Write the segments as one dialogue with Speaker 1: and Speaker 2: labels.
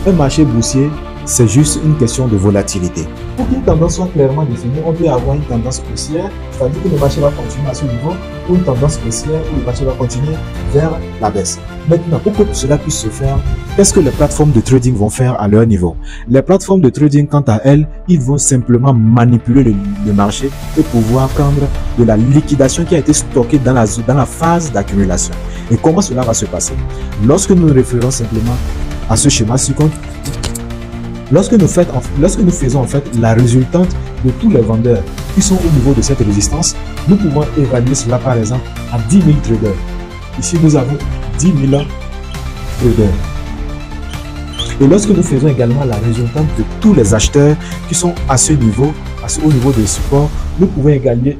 Speaker 1: un marché boursier, c'est juste une question de volatilité. Pour qu'une tendance soit clairement définie, on peut avoir une tendance haussière, c'est-à-dire que le marché va continuer à ce niveau, ou une tendance baissière, où le marché va continuer vers la baisse. Maintenant, pour que cela puisse se faire, qu'est-ce que les plateformes de trading vont faire à leur niveau? Les plateformes de trading, quant à elles, ils vont simplement manipuler le marché et pouvoir prendre de la liquidation qui a été stockée dans la phase d'accumulation. Et comment cela va se passer? Lorsque nous nous référons simplement à ce schéma ci-contre, lorsque nous faisons en fait la résultante de tous les vendeurs qui sont au niveau de cette résistance, nous pouvons évaluer cela par exemple à 10 000 traders. Ici, nous avons 10 000 traders. Et lorsque nous faisons également la résultante de tous les acheteurs qui sont à ce niveau, au niveau des supports, nous pouvons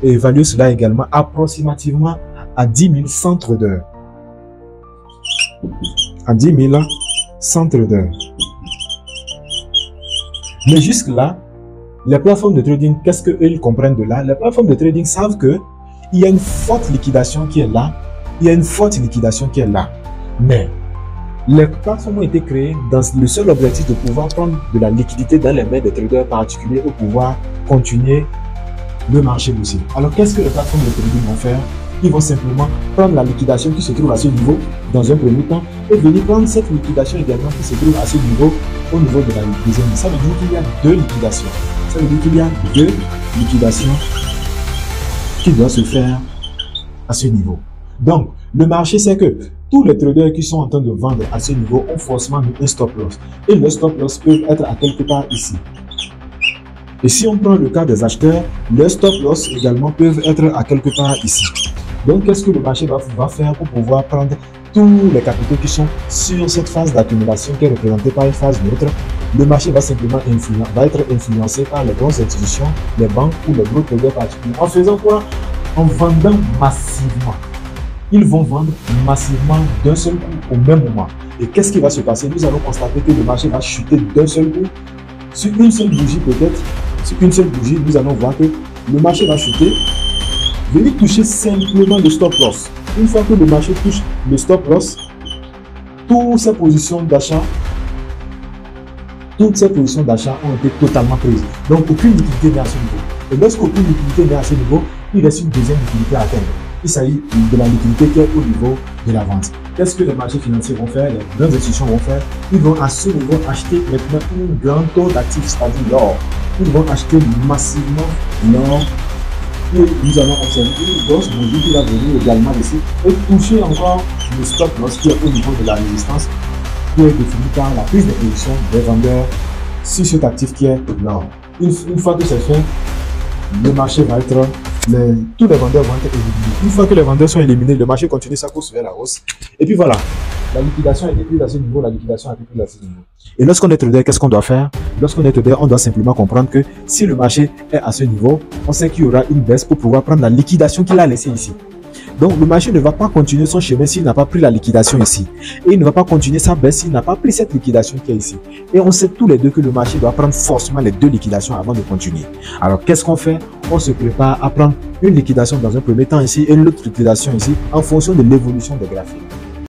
Speaker 1: évaluer cela également approximativement à 10 100 traders. À 10 100 traders. Mais jusque-là, les plateformes de trading, qu'est-ce qu'ils comprennent de là? Les plateformes de trading savent qu'il y a une forte liquidation qui est là. Il y a une forte liquidation qui est là. Mais les plateformes ont été créées dans le seul objectif de pouvoir prendre de la liquidité dans les mains des traders particuliers pour pouvoir continuer le marché boursier. Alors, qu'est-ce que les plateformes de trading vont faire? Ils vont simplement prendre la liquidation qui se trouve à ce niveau dans un premier temps et venir prendre cette liquidation également qui se trouve à ce niveau au niveau de la deuxième. Ça veut dire qu'il y a deux liquidations. Ça veut dire qu'il y a deux liquidations qui doivent se faire à ce niveau. Donc, le marché, c'est que tous les traders qui sont en train de vendre à ce niveau ont forcément mis un stop loss. Et le stop loss peut être à quelque part ici. Et si on prend le cas des acheteurs, les stop loss également peuvent être à quelque part ici. Donc, qu'est-ce que le marché va faire pour pouvoir prendre tous les capitaux qui sont sur cette phase d'accumulation qui est représentée par une phase neutre? Le marché va simplement être influencé par les grosses institutions, les banques ou les gros traders particuliers. En faisant quoi? En vendant massivement. Ils vont vendre massivement d'un seul coup au même moment. Et qu'est-ce qui va se passer? Nous allons constater que le marché va chuter d'un seul coup. Sur une seule bougie peut-être, sur une seule bougie, nous allons voir que le marché va chuter. Venez toucher simplement le stop loss. Une fois que le marché touche le stop loss, toutes ces positions d'achat ont été totalement prises. Donc, aucune liquidité n'est à ce niveau. Et lorsqu'aucune liquidité n'est à ce niveau, il reste une deuxième liquidité à atteindre. Il s'agit de la liquidité qui est au niveau de la vente. Qu'est-ce que les marchés financiers vont faire? Les grandes institutions vont faire? Ils vont à ce niveau acheter maintenant une grande taux d'actifs, c'est-à-dire l'or. Ils vont acheter massivement l'or. Et nous allons observer une grosse bougie qui va venir également ici et toucher encore le stop loss qui est au niveau de la résistance qui est définie par la prise de position des vendeurs sur cet actif qui est l'or. Une fois que c'est fait, le marché va être, tous les vendeurs vont être éliminés. Une fois que les vendeurs sont éliminés, le marché continue sa course vers la hausse. Et puis voilà, la liquidation a été prise à ce niveau, la liquidation a été prise à ce niveau. Et lorsqu'on est trader, qu'est-ce qu'on doit faire? Lorsqu'on est trader, on doit simplement comprendre que si le marché est à ce niveau, on sait qu'il y aura une baisse pour pouvoir prendre la liquidation qu'il a laissée ici. Donc le marché ne va pas continuer son chemin s'il n'a pas pris la liquidation ici. Et il ne va pas continuer sa baisse s'il n'a pas pris cette liquidation qui est ici. Et on sait tous les deux que le marché doit prendre forcément les deux liquidations avant de continuer. Alors qu'est-ce qu'on fait? On se prépare à prendre une liquidation dans un premier temps ici et l'autre liquidation ici en fonction de l'évolution des graphiques.